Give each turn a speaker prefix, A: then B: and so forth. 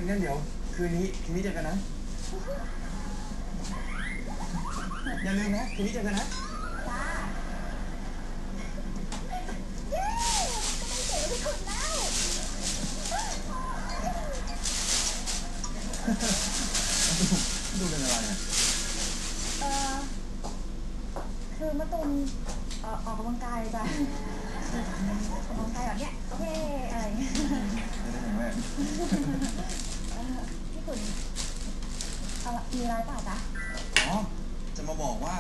A: งั้นเดี๋ยวคืนนี้เจอกันนะอย่าลืมนะคืนนี้เจอกันนะ
B: จ้าเย้ก็ได้เจอทุกคนแล้ว
A: ดูเป็นอะไรอ่ะ
B: คือมะตูมออกกำลังกายจ้ะออกกำลังกายแบบเนี้ยโอเคอะไรอย่างเงี้ยพี่ขุนมีอะไรเปล่าจ๊ะ
A: อ๋อจะมาบอกว่า